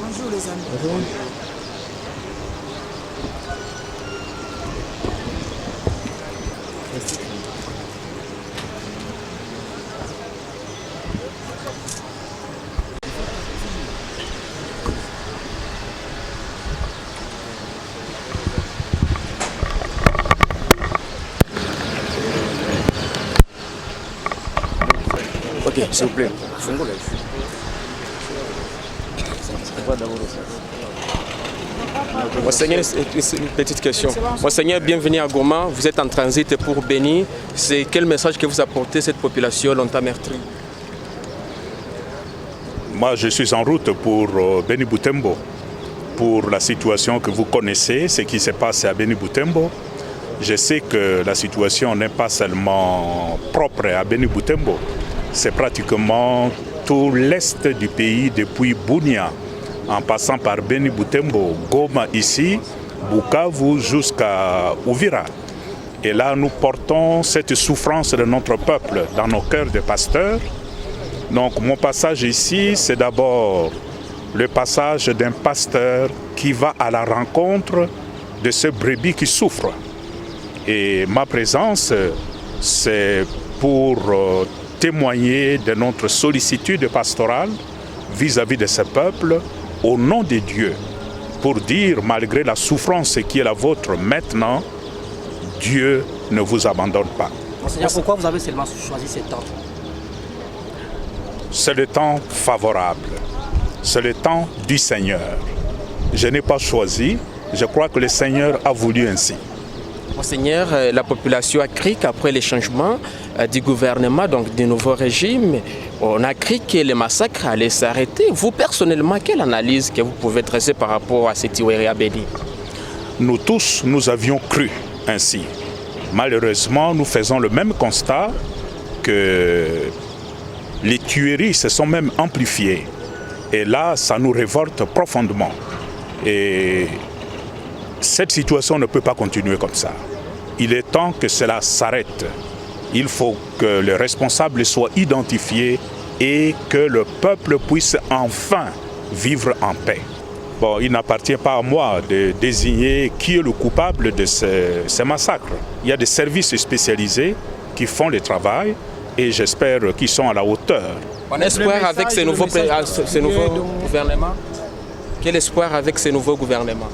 Bonjour les amis. Bonjour. Ok, s'il vous plaît. Monseigneur, une petite question. Monseigneur, bienvenue à Goma. Vous êtes en transit pour Béni. C'est quel message que vous apportez à cette population longtemps meurtrie? Moi, je suis en route pour Béni Boutembo, pour la situation que vous connaissez, ce qui s'est passé à Béni Boutembo. Je sais que la situation n'est pas seulement propre à Béni Boutembo, c'est pratiquement tout l'est du pays, depuis Bunia, en passant par Béni Boutembo, Goma ici, Bukavu jusqu'à Uvira. Et là, nous portons cette souffrance de notre peuple dans nos cœurs de pasteurs. Donc mon passage ici, c'est d'abord le passage d'un pasteur qui va à la rencontre de ce brebis qui souffre. Et ma présence, c'est pour témoigner de notre sollicitude pastorale vis-à-vis de ce peuple au nom de Dieu, pour dire, malgré la souffrance qui est la vôtre maintenant, Dieu ne vous abandonne pas. Monseigneur, pourquoi vous avez seulement choisi cet temps? C'est le temps favorable, c'est le temps du Seigneur. Je n'ai pas choisi, je crois que le Seigneur a voulu ainsi. Monseigneur, la population a crié qu'après les changements du gouvernement, donc du nouveau régime, on a crié que les massacres allaient s'arrêter. Vous, personnellement, quelle analyse que vous pouvez dresser par rapport à cette Iweri à Béni? Nous tous, nous avions cru ainsi. Malheureusement, nous faisons le même constat que les tueries se sont même amplifiées. Et là, ça nous révolte profondément. Et cette situation ne peut pas continuer comme ça. Il est temps que cela s'arrête. Il faut que les responsables soient identifiés et que le peuple puisse enfin vivre en paix. Bon, il n'appartient pas à moi de désigner qui est le coupable de ces massacres. Il y a des services spécialisés qui font le travail et j'espère qu'ils sont à la hauteur. On espère avec ce nouveau gouvernement? Quel espoir avec ce nouveau gouvernement?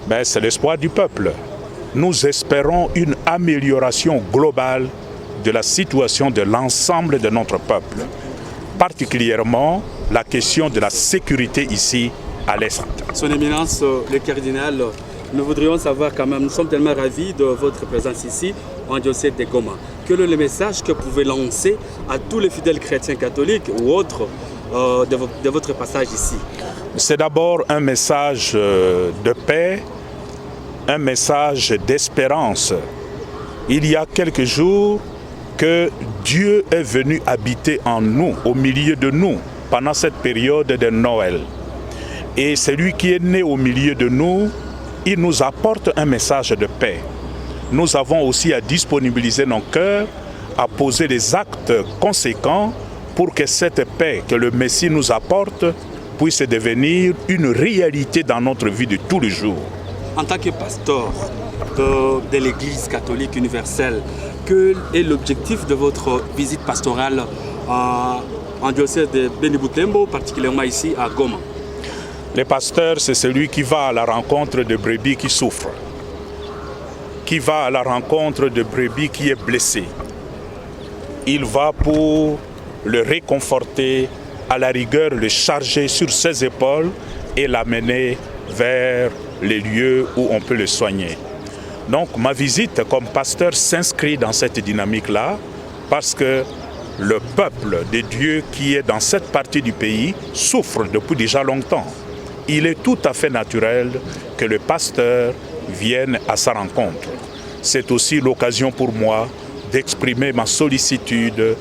Ben, c'est l'espoir du peuple. Nous espérons une amélioration globale de la situation de l'ensemble de notre peuple. Particulièrement la question de la sécurité ici à l'Est. Son Éminence, le cardinal, nous voudrions savoir quand même, nous sommes tellement ravis de votre présence ici en diocèse de Goma. Quel est le message que vous pouvez lancer à tous les fidèles chrétiens catholiques ou autres de votre passage ici? C'est d'abord un message de paix, un message d'espérance. Il y a quelques jours que Dieu est venu habiter en nous, au milieu de nous, pendant cette période de Noël. Et celui qui est né au milieu de nous, il nous apporte un message de paix. Nous avons aussi à disponibiliser nos cœurs, à poser des actes conséquents pour que cette paix que le Messie nous apporte puisse devenir une réalité dans notre vie de tous les jours. En tant que pasteur de l'Église catholique universelle, quel est l'objectif de votre visite pastorale en diocèse de Béni Boutembo, particulièrement ici à Goma? Le pasteur, c'est celui qui va à la rencontre de brebis qui souffrent, qui va à la rencontre de brebis qui est blessé. Il va pour le réconforter, à la rigueur le charger sur ses épaules et l'amener vers les lieux où on peut le soigner. Donc ma visite comme pasteur s'inscrit dans cette dynamique-là parce que le peuple de Dieu qui est dans cette partie du pays souffre depuis déjà longtemps. Il est tout à fait naturel que le pasteur vienne à sa rencontre. C'est aussi l'occasion pour moi d'exprimer ma sollicitude,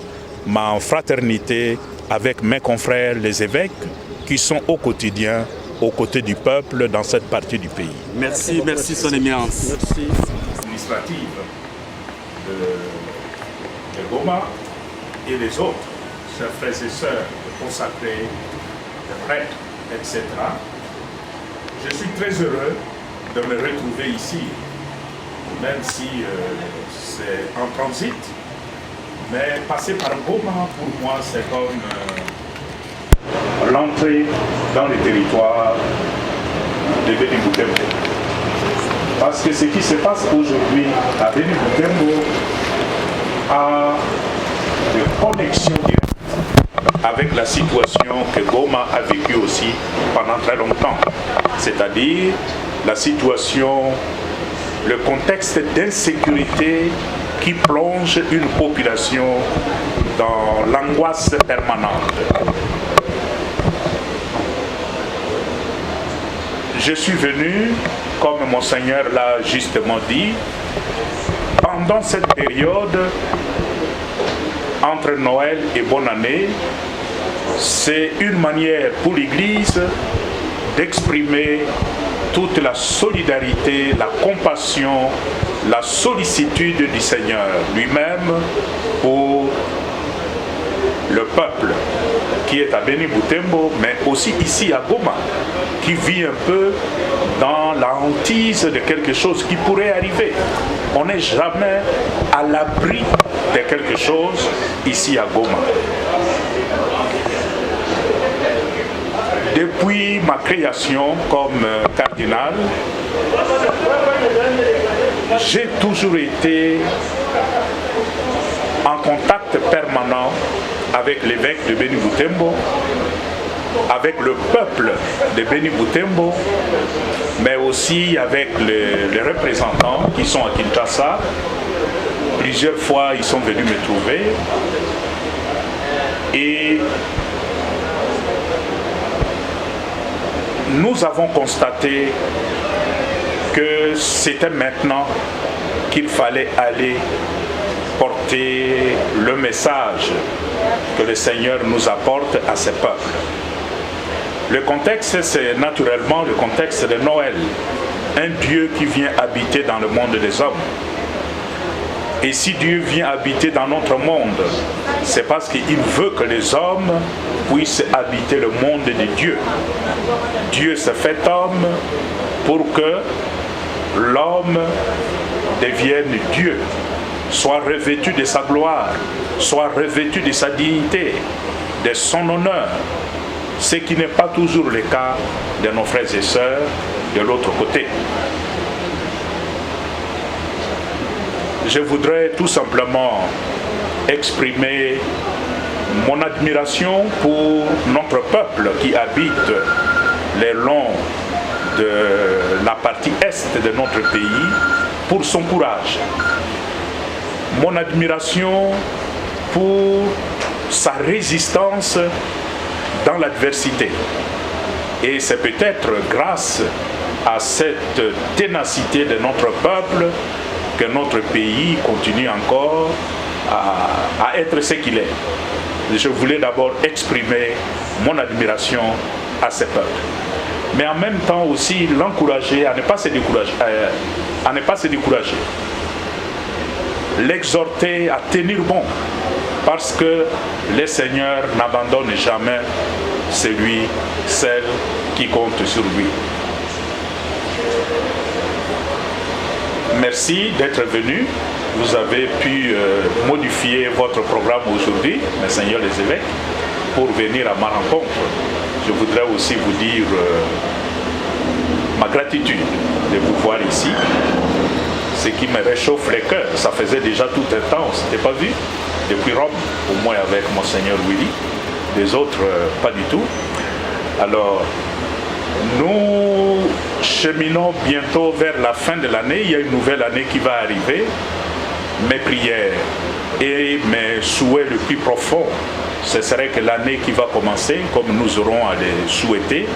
ma fraternité avec mes confrères les évêques qui sont au quotidien aux côtés du peuple dans cette partie du pays. Merci, merci Son Éminence. Merci. Administrative de Goma et les autres, chers frères et sœurs, consacrés, les prêtres, etc. Je suis très heureux de me retrouver ici, même si c'est en transit. Mais passer par Goma, pour moi, c'est comme l'entrée dans le territoire de Béni Boutembo. Parce que ce qui se passe aujourd'hui à Béni Boutembo a de connexion directe avec la situation que Goma a vécue aussi pendant très longtemps. C'est-à-dire la situation, le contexte d'insécurité qui plonge une population dans l'angoisse permanente. Je suis venu, comme Monseigneur l'a justement dit, pendant cette période entre Noël et Bonne Année, c'est une manière pour l'Église d'exprimer toute la solidarité, la compassion, la sollicitude du Seigneur lui-même pour le peuple qui est à Béni Boutembo, mais aussi ici à Goma, qui vit un peu dans la hantise de quelque chose qui pourrait arriver. On n'est jamais à l'abri de quelque chose ici à Goma. Depuis ma création comme cardinal, j'ai toujours été en contact permanent avec l'évêque de Béni Boutembo, avec le peuple de Béni Boutembo, mais aussi avec les représentants qui sont à Kinshasa. Plusieurs fois, ils sont venus me trouver. Et nous avons constaté que c'était maintenant qu'il fallait aller porter le message que le Seigneur nous apporte à ses peuples. Le contexte, c'est naturellement le contexte de Noël, un Dieu qui vient habiter dans le monde des hommes. Et si Dieu vient habiter dans notre monde, c'est parce qu'il veut que les hommes puissent habiter le monde de Dieu. Dieu se fait homme pour que l'homme devienne Dieu, soit revêtu de sa gloire, soit revêtu de sa dignité, de son honneur, ce qui n'est pas toujours le cas de nos frères et sœurs de l'autre côté. Je voudrais tout simplement exprimer mon admiration pour notre peuple qui habite le long de la partie est de notre pays, pour son courage. Mon admiration pour sa résistance dans l'adversité. Et c'est peut-être grâce à cette ténacité de notre peuple que notre pays continue encore à être ce qu'il est. Je voulais d'abord exprimer mon admiration à ce peuple. Mais en même temps aussi l'encourager à ne pas se décourager. L'exhorter à tenir bon, parce que le Seigneur n'abandonne jamais celui, celle qui compte sur lui. Merci d'être venu. Vous avez pu modifier votre programme aujourd'hui, Messeigneurs les évêques, pour venir à ma rencontre. Je voudrais aussi vous dire ma gratitude de vous voir ici. Ce qui me réchauffe les cœurs. Ça faisait déjà tout un temps, on ne s'était pas vu. Depuis Rome, au moins avec Monseigneur Willy. Les autres, pas du tout. Alors, nous cheminons bientôt vers la fin de l'année. Il y a une nouvelle année qui va arriver. Mes prières et mes souhaits le plus profonds, ce serait que l'année qui va commencer, comme nous aurons à les souhaiter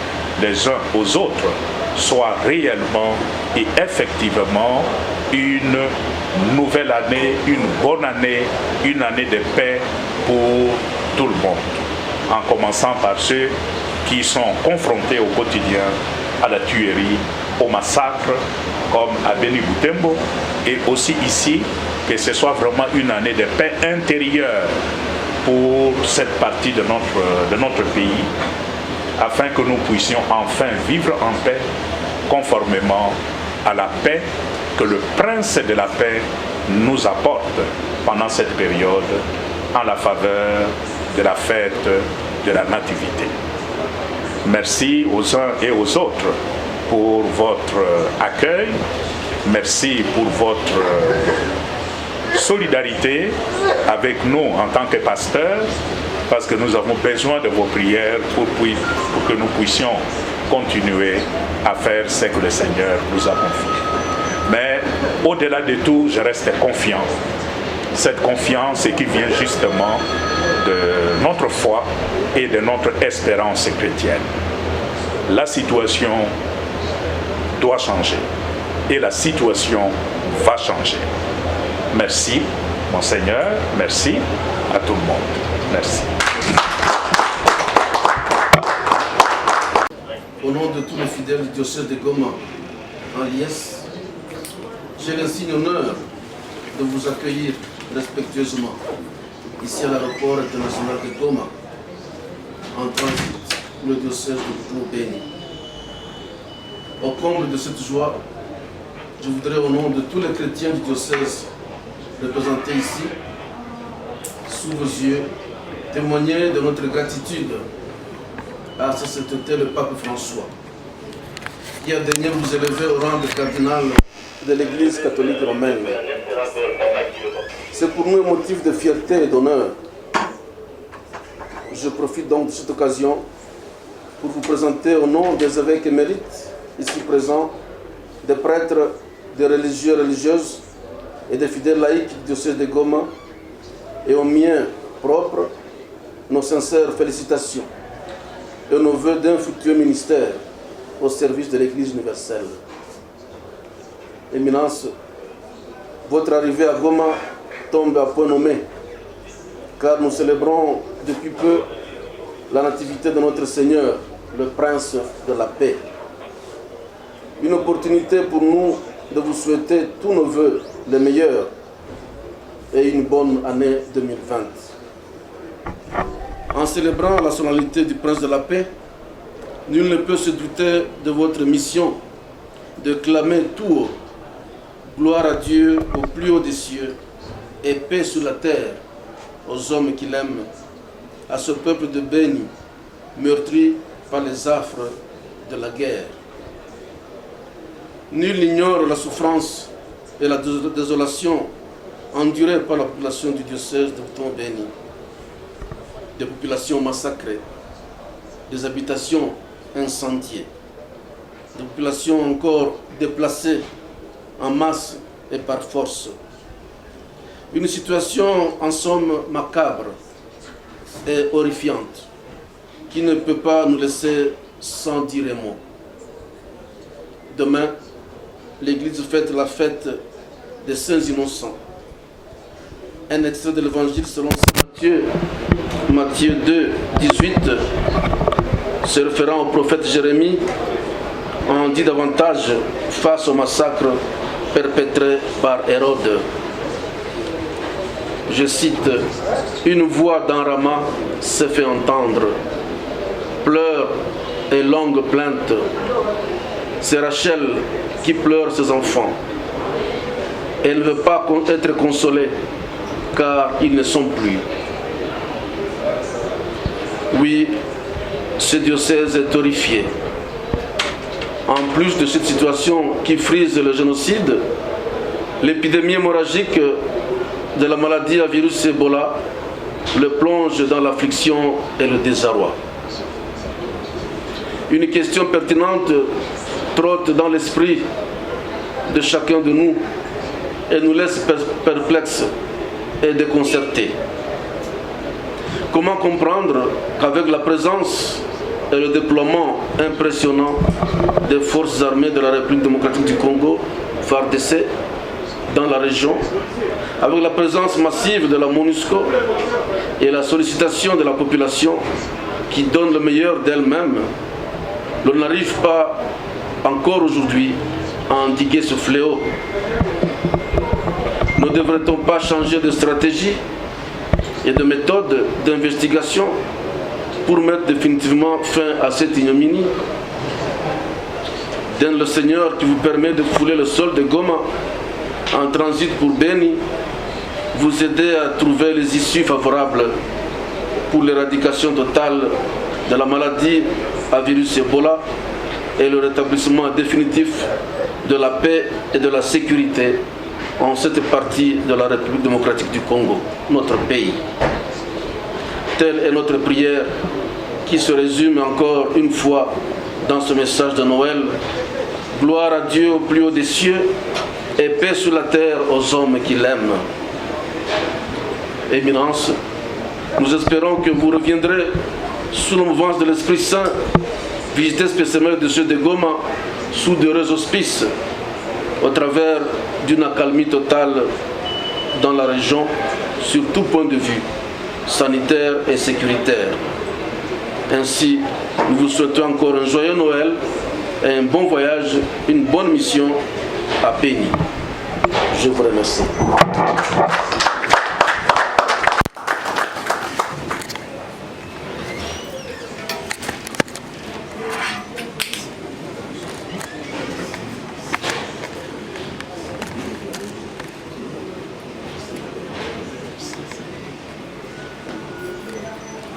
les uns aux autres, soit réellement et effectivement une nouvelle année, une bonne année, une année de paix pour tout le monde. En commençant par ceux qui sont confrontés au quotidien à la tuerie, au massacre, comme à Béni Boutembo, et aussi ici, que ce soit vraiment une année de paix intérieure pour cette partie de notre pays, afin que nous puissions enfin vivre en paix, conformément à la paix que le Prince de la paix nous apporte pendant cette période en la faveur de la fête de la Nativité. Merci aux uns et aux autres pour votre accueil. Merci pour votre solidarité avec nous en tant que pasteurs, parce que nous avons besoin de vos prières pour que nous puissions continuer à faire ce que le Seigneur nous a confié. Mais au-delà de tout, je reste confiant. Cette confiance qui vient justement de notre foi et de notre espérance chrétienne. La situation doit changer et la situation va changer. Merci, Monseigneur, merci à tout le monde. Merci. Au nom de tous les fidèles du diocèse de Goma, en liesse, j'ai l'insigne honneur de vous accueillir respectueusement ici à l'aéroport international de Goma, en transit pour le diocèse de Butembo-Beni. Au comble de cette joie, je voudrais au nom de tous les chrétiens du diocèse représentés ici, sous vos yeux, témoigner de notre gratitude à sa sainteté le pape François, qui a daigné vous élever au rang de cardinal de l'Église catholique romaine. C'est pour nous un motif de fierté et d'honneur. Je profite donc de cette occasion pour vous présenter au nom des évêques émérites ici présents, des prêtres, des religieux et religieuses et des fidèles laïcs du diocèse de Goma et aux miens propres nos sincères félicitations et nos vœux d'un futur ministère au service de l'Église universelle. Éminence, votre arrivée à Goma tombe à point nommé, car nous célébrons depuis peu la nativité de notre Seigneur, le Prince de la paix. Une opportunité pour nous de vous souhaiter tous nos vœux les meilleurs et une bonne année 2020. En célébrant la solennité du Prince de la paix, nul ne peut se douter de votre mission de clamer tout haut gloire à Dieu au plus haut des cieux et paix sur la terre aux hommes qui l'aiment, à ce peuple de Beni, meurtri par les affres de la guerre. Nul n'ignore la souffrance et la désolation endurée par la population du diocèse de Butembo-Beni. Des populations massacrées, des habitations incendiées, des populations encore déplacées en masse et par force. Une situation en somme macabre et horrifiante qui ne peut pas nous laisser sans dire un mot. Demain, l'Église fête la fête des Saints Innocents. Un extrait de l'Évangile selon Saint Matthieu 2, 18, se référant au prophète Jérémie, en dit davantage face au massacre perpétré par Hérode. Je cite, « Une voix dans Rama se fait entendre, pleurs et longues plaintes. C'est Rachel qui pleure ses enfants. Elle ne veut pas être consolée, car ils ne sont plus. » Oui, ce diocèse est horrifié. En plus de cette situation qui frise le génocide, l'épidémie hémorragique de la maladie à virus Ebola le plonge dans l'affliction et le désarroi. Une question pertinente trotte dans l'esprit de chacun de nous et nous laisse perplexes et déconcertés. Comment comprendre qu'avec la présence et le déploiement impressionnant des forces armées de la République démocratique du Congo, FARDC, dans la région, avec la présence massive de la MONUSCO et la sollicitation de la population qui donne le meilleur d'elle-même, l'on n'arrive pas encore aujourd'hui à endiguer ce fléau? Ne devrait-on pas changer de stratégie et de méthode d'investigation pour mettre définitivement fin à cette ignominie. Donne le Seigneur qui vous permet de fouler le sol de Goma en transit pour Beni, vous aider à trouver les issues favorables pour l'éradication totale de la maladie à virus Ebola et le rétablissement définitif de la paix et de la sécurité en cette partie de la République démocratique du Congo, notre pays. Telle est notre prière qui se résume encore une fois dans ce message de Noël. Gloire à Dieu au plus haut des cieux et paix sur la terre aux hommes qui l'aiment. Éminence, nous espérons que vous reviendrez sous la mouvance de l'Esprit Saint, visiter spécialement le diocèse de Goma sous d'heureux auspices, au travers d'une accalmie totale dans la région sur tout point de vue, sanitaire et sécuritaire. Ainsi, nous vous souhaitons encore un joyeux Noël et un bon voyage, une bonne mission à Beni. Je vous remercie.